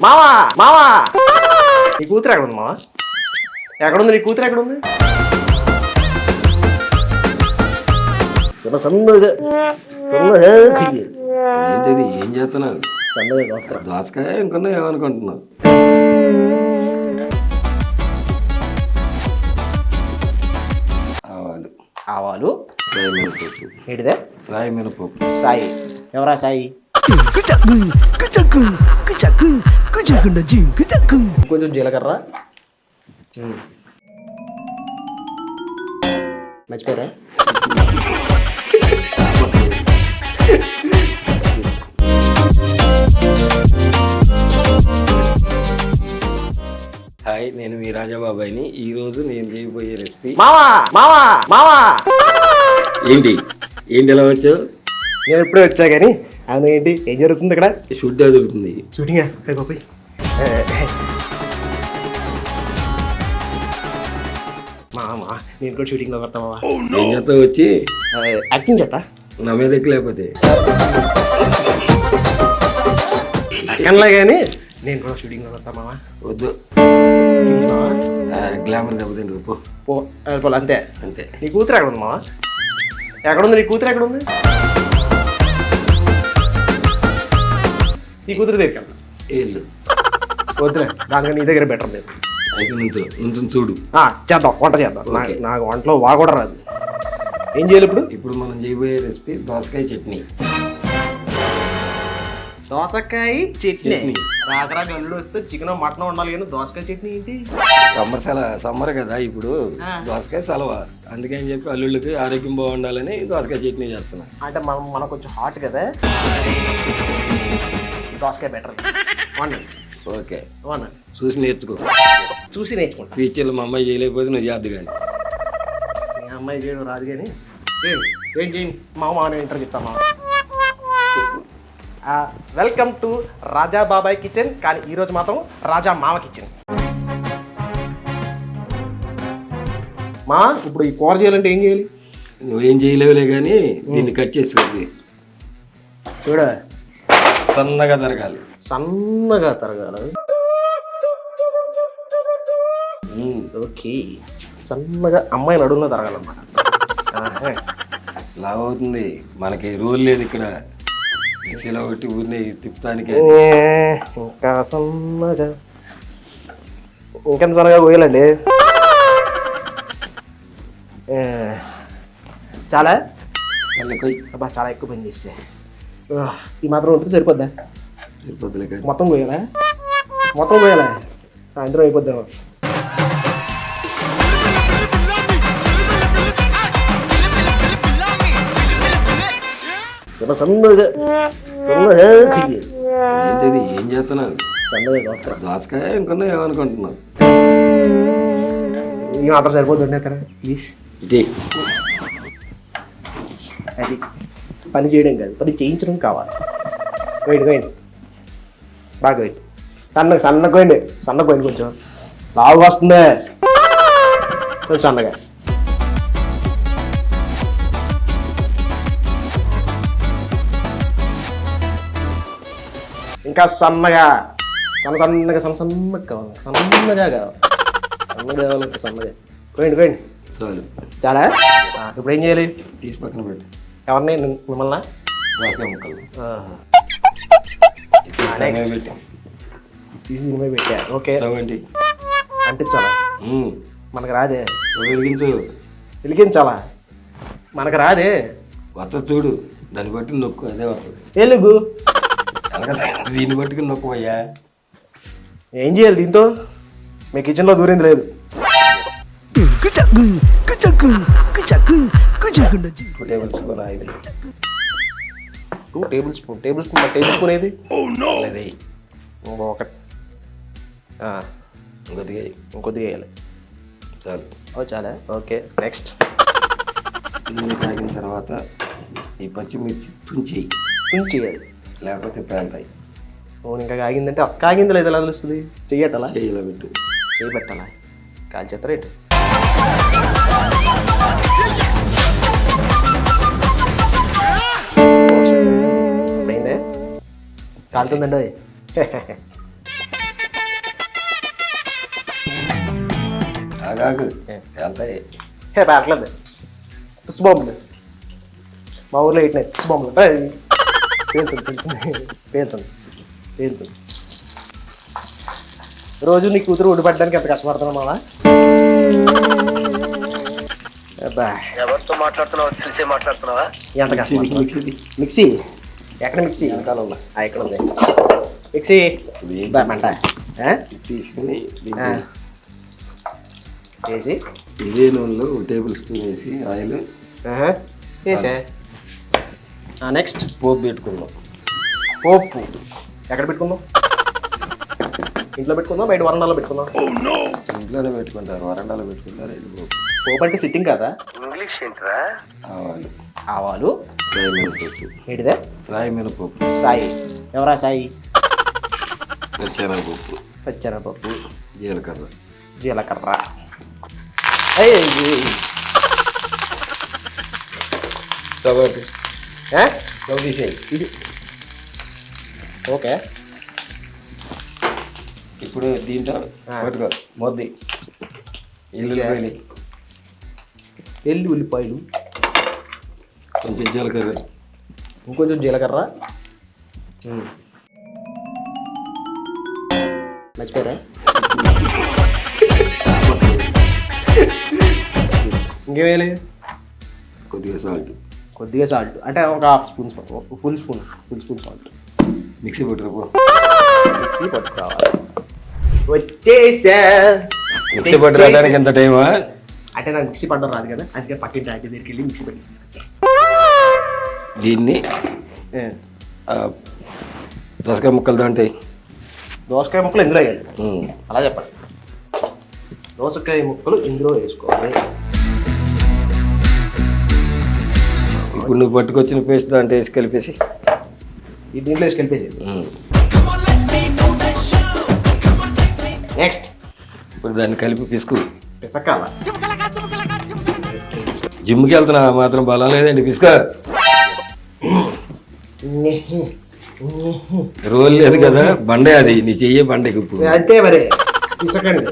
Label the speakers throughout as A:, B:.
A: మావా మావా నీ కూతురు ఎక్కడ ఉంది మావా? ఎక్కడుంది నీ కూతురు? ఎక్కడుంది?
B: ఏంటిది? ఏం చేస్తున్నావు?
A: సన్నగా
B: దోసకాయ ఇంకొన్నా ఏమనుకుంటున్నావు? ఆవాలు,
A: ఆవాలు,
B: సాయి మినపప్పు.
A: ఏంటిదే?
B: సాయి మినపప్పు.
A: సాయి ఎవరా సాయి? కొంచెం జీలకర్ర, మర్చిపోయారా?
B: హాయ్, నేను మీ రాజాబాబాయిని. ఈ రోజు నేను చేయబోయే రెసిపీ
A: మావా మావా మావా.
B: ఏంటి ఏంటి ఎలా వచ్చావు?
A: నేను ఇప్పుడే వచ్చా కానీ అవును, ఏంటి ఏం జరుగుతుంది ఇక్కడ?
B: షూట్ జరుగుతుంది.
A: షూటింగా? గోపి మామా, నేను కూడా షూటింగ్లో వస్తావా?
B: ఏం చేస్తావు? వచ్చి
A: యాక్టింగ్ చెప్పా
B: నా మీద ఎక్కి లేకపోతే
A: అక్కనలే కానీ నేను కూడా షూటింగ్లో వస్తా మావా.
B: వద్దు,
A: ప్లీజ్ మావా.
B: గ్లామర్ దెబ్బతింటు పో.
A: పో వెళ్ళిపోలే అంతే.
B: అంతే.
A: నీ కూతురు ఎక్కడ ఉంది మావా? ఎక్కడుంది నీ కూతురు? ఎక్కడుంది నీ కూతురు దగ్గరికి వెళ్తా.
B: వెళ్ళు.
A: వద్దులే, దానికన్నా నీ దగ్గర బెటర్ లేదు.
B: అయితే నుంచి చూడు.
A: చేద్దాం, వంట చేద్దాం.
B: ఓకే.
A: నాకు వంటలో వా కూడా రాదు. ఏం చేయాలి ఇప్పుడు?
B: ఇప్పుడు మనం చేయబోయే రెసిపీ దోసకాయ చట్నీ.
A: దోసకాయ చట్నీ.
B: చట్నీ.
A: రాకరాక అల్లుడు వస్తే చికెన్ మటన్ ఉండాలి కానీ దోసకాయ చట్నీ ఏంటి?
B: సమ్మర్ కదా ఇప్పుడు, దోసకాయ సెలవ. అందుకని చెప్పి అల్లుళ్ళకి ఆరోగ్యం బాగుండాలని దోసకాయ చట్నీ చేస్తున్నాం.
A: అంటే మనం కొంచెం హాట్ కదా, దోసకాయ బెటర్. వండండి.
B: ఓకే,
A: వండండి.
B: చూసి నేర్చుకో.
A: చూసి నేర్చుకుంటా.
B: ఫ్యూచర్లో మా అమ్మాయి చేయలేకపోతే నువ్వు చేద్దు కానీ.
A: మీ అమ్మాయి చేయడం రాదు కానీ ఏం చేయండి మామ, నేను ఇంటర్ చెప్తాను మామ. వెల్కమ్ టు రాజా బాబాయ్ కిచెన్, కానీ ఈరోజు మాత్రం రాజా మామ కిచెన్. మా ఇప్పుడు ఈ కూర చేయాలంటే ఏం చేయాలి?
B: నువ్వేం చేయలేవులే కానీ దీన్ని కట్ చేసుకోవాలి.
A: చూడ,
B: సన్నగా తరగాలి.
A: సన్నగా తరగాలి. ఓకే, సన్నగా అమ్మాయి నడువులో తరగాలన్నమాట.
B: ఇలా అవుతుంది. మనకి రూల్ లేదు ఇక్కడ. మిక్సీలో ఒకటి ఊరిని తిప్పుతానికి.
A: ఇంకా సన్నగా, ఇంకెంత సన్నగా పోయాలండి? చాలా అబ్బా, చాలా ఎక్కువ పని చేస్తే. ఈ మాత్రం ఉంటుంది సరిపోద్దా?
B: సరిపోద్దులే కానీ
A: మొత్తం పోయాలా? మొత్తం పోయాలా? సాయంత్రం అయిపోద్దాం. సన్నగా సన్నగా
B: ఏంటిది? ఏం చేస్తున్నావు?
A: సన్నగా దోసకాయ.
B: దోసకాయ ఇంకొన్నా ఏమనుకుంటున్నావు?
A: ఈ మాత్రం సరిపోతుంది అక్కడ ప్లీజ్.
B: ఇది
A: అది పని చేయడం కాదు, పని చేయించడం కావాలి. వేయండి బాగా వేయండి. సన్నగా పోయండి. సన్నగా పోయింది, కొంచెం లావు వస్తుంది. కొంచెం సన్నగా. ఇంకా సన్నగా, సన్నగా కావాలి. సన్నగా కావాలి, సన్నగా పోయండి.
B: చాలు.
A: చాలా. ఇప్పుడు ఏం చేయాలి?
B: తీసి పక్కన పెట్టు.
A: ఎవరిని? మిమ్మల్ని.
B: దోసకాయ ముక్కలు
A: నెక్స్ట్ తీసి దీని మీద పెట్టా. ఓకే,
B: స్టవ్ ఏంటి?
A: అంటించాలా? మనకు రాదే.
B: వెలిగించు.
A: వెలిగించాలా? మనకు రాదే.
B: వస్తుంది చూడు, దాన్ని బట్టి నొక్కు. అదే వస్తుంది.
A: వెలుగు.
B: దీన్ని బట్టుకుని నొక్కుపోయా.
A: ఏం చేయాలి దీంతో? మీ కిచెన్లో దూరింది లేదు.
B: 2 table spoon oil.
A: 2 table spoon ఏది?
B: అది
A: ఒకటి. ఇంకొద్దిగా వేయాలి.
B: చాలు.
A: చాలా. Okay, next.
B: ఇది తాగిన తర్వాత ఈ పచ్చిమిర్చి తుంచేయి.
A: తుంచేయాలి,
B: లేకపోతే పేలుతాయి.
A: ఇంకా కాగిందంటే కాగింది లేదు ఎలా తెలుస్తుంది? చెయ్యటలా?
B: చెయ్యిలో పెట్టు.
A: చెయ్యి పెట్టాలా? కాల్ చేస్తారేంటి? అయిందే, కాలుతుందండి అది.
B: ఆగాకు ఎంత
A: హే పేరట్లేదు తుస్సు బాంబులు మా ఊర్లో ఎట్టినాయి తుస్సు బాంబులు పేలుతుంది పేలుతుంది పేలుతుంది రోజు నీ కూతురు ఊడిపడడానికి ఎంత కష్టపడుతున్నావు మావా అబ్బా
C: ఎవరితో మాట్లాడుతున్నావా తెలిసే మాట్లాడుతున్నావా
A: ఎంత కష్టం మిక్సీ ఎక్కడ మిక్సీ
B: వెనకాల ఉన్నా
A: ఎక్కడ ఉంది మిక్సీ మంట
B: తీసుకుని
A: వేసి
B: ఇదే నూనెలో 1 టేబుల్ స్పూన్ వేసి ఆయిల్
A: వేసే నెక్స్ట్
B: పోపు పెట్టుకుందాం.
A: పోపు ఎక్కడ పెట్టుకుందాం ఇంట్లో పెట్టుకుందాం బయట వరండాలో పెట్టుకుందాం
B: ఇంట్లోనే పెట్టుకుంటారు, వరండాలో పెట్టుకుంటారు. ఇది పోపు.
A: పోపు అంటే సిట్టింగ్ కదా
C: ఇంగ్లీష్ ఏంట్రా
B: ఆవాలు,
A: ఆవాలు
B: సాయి మినపప్పు,
A: ఏంటిదే
B: సాయి మినపప్పు,
A: సాయి ఎవరా సాయి
B: పచ్చెనగపప్పు,
A: పచ్చెనపప్పు
B: జీలకర్ర,
A: జీలకర్ర
B: స్టవ్ తీసేయి.
A: ఇది ఓకే
B: ఇప్పుడు దీంట్లో పట్టుకో మొద్ది ఎల్లుల్లిపాయలు,
A: ఎల్లి ఉల్లిపాయలు
B: కొంచెం జీలకర్ర,
A: ఇంకొంచెం జీలకర్ర మర్చిపోయారా ఇంకేవేయాలి
B: కొద్దిగా సాల్ట్,
A: కొద్దిగా సాల్ట్ అంటే ఒక half spoon full spoon salt
B: mixie పట్టుకోపో.
A: మిక్సీ పట్టుకోవాలి వచ్చేసా
B: మిక్సీ పట్టుకోవడానికి ఎంత టైమా?
A: అంటే నాకు మిక్సీ పట్టడం రాదు కదా అందుకే పక్కింటి ఆంటీ దగ్గరికి వెళ్ళి మిక్సీ పట్టి తీసుకొచ్చా
B: దీన్ని దోసకాయ ముక్కలు దాంటే
A: దోసకాయ ముక్కలు ఇందులో వేయాలి అలా చెప్పండి దోసకాయ ముక్కలు ఇందులో వేసుకోవాలి
B: ఇప్పుడు నువ్వు పట్టుకొచ్చిన పేస్ట్ దాంట్లో వేసి కలిపేసి
A: ఇది దీంట్లో వేసి కలిపేసి నెక్స్ట్
B: ఇప్పుడు దాన్ని కలిపి పిసుకు.
A: పిసక్కాల
B: జిమ్కి వెళ్తున్నా మాత్రం బలం లేదండి, పిసుక రోల్ లేదు కదా, బండే అది నీ చెయ్యే బండకి. ఇప్పుడు
A: అంతే మరి పిసకండి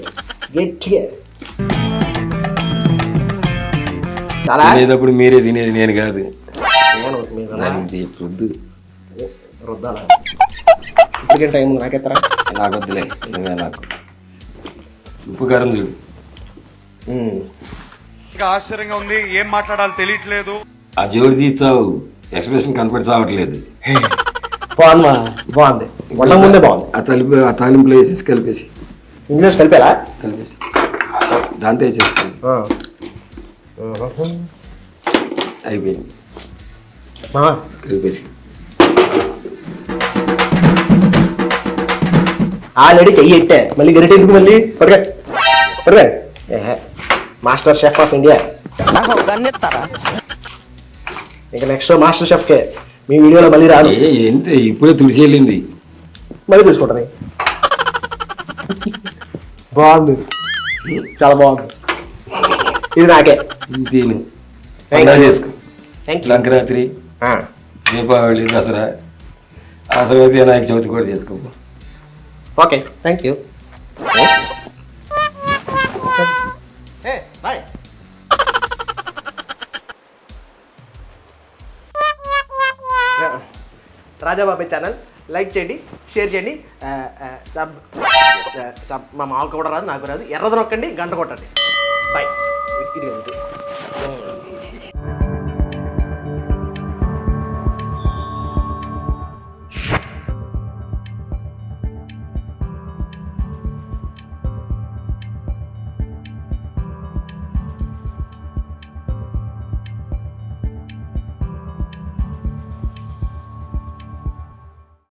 A: గట్టిగా చాలా
B: తినేటప్పుడు మీరే తినేది, నేను కాదు.
A: నేను
B: వద్దు
A: రుద్దాలా ఇప్పటికే టైం ఉంది నాకెత్తరా
B: నాకు వద్దులే, నువ్వే నాకు. ఉప్పు కారం చూడు.
D: ఇంకా ఆశ్చర్యంగా ఉంది, ఏం మాట్లాడాలో తెలియట్లేదు.
B: ఆ జోడి తీర్చావు, ఎక్స్ప్రెషన్ కనపడి చావట్లేదు.
A: బాగుంది బాగుంది వంట ముందే బాగుంది
B: ఆ తాలింపులో వేసేసి కలిపేసి
A: ఇంగ్లీష్ కలిపేలా
B: కలిపేసి దాంట్లో వేసేస్తాను. అయిపోయింది కలిపేసి.
A: ఆల్రెడీ చెయ్యి ఎట్టే మళ్ళీ గరిటె ఎందుకు మళ్ళీ పడగా పడగా మాస్టర్ షెఫ్ ఆఫ్ ఇండియా ఇక నెక్స్ట్ మాస్టర్ షెఫ్కే మీ వీడియోలో మళ్ళీ రాదు
B: ఎంత ఇప్పుడే తుడిచి వెళ్ళింది,
A: మళ్ళీ చూసుకుంటారు. బాగుంది చాలా బాగుంది ఇది నాకే
B: తిను. చేసుకో
A: థ్యాంక్ యూ
B: సంక్రాంతి, దీపావళి, దసరా, ఆ తర్వాత వినాయక చవితి కూడా చేసుకో.
A: Okay thank you bye. Rajababai channel like చేయండి, షేర్ చేయండి, సబ్ మా మాకు కూడా రాదు నాకు రాదు, ఎర్రది నొక్కండి, గంట కొట్టండి. బాయ్.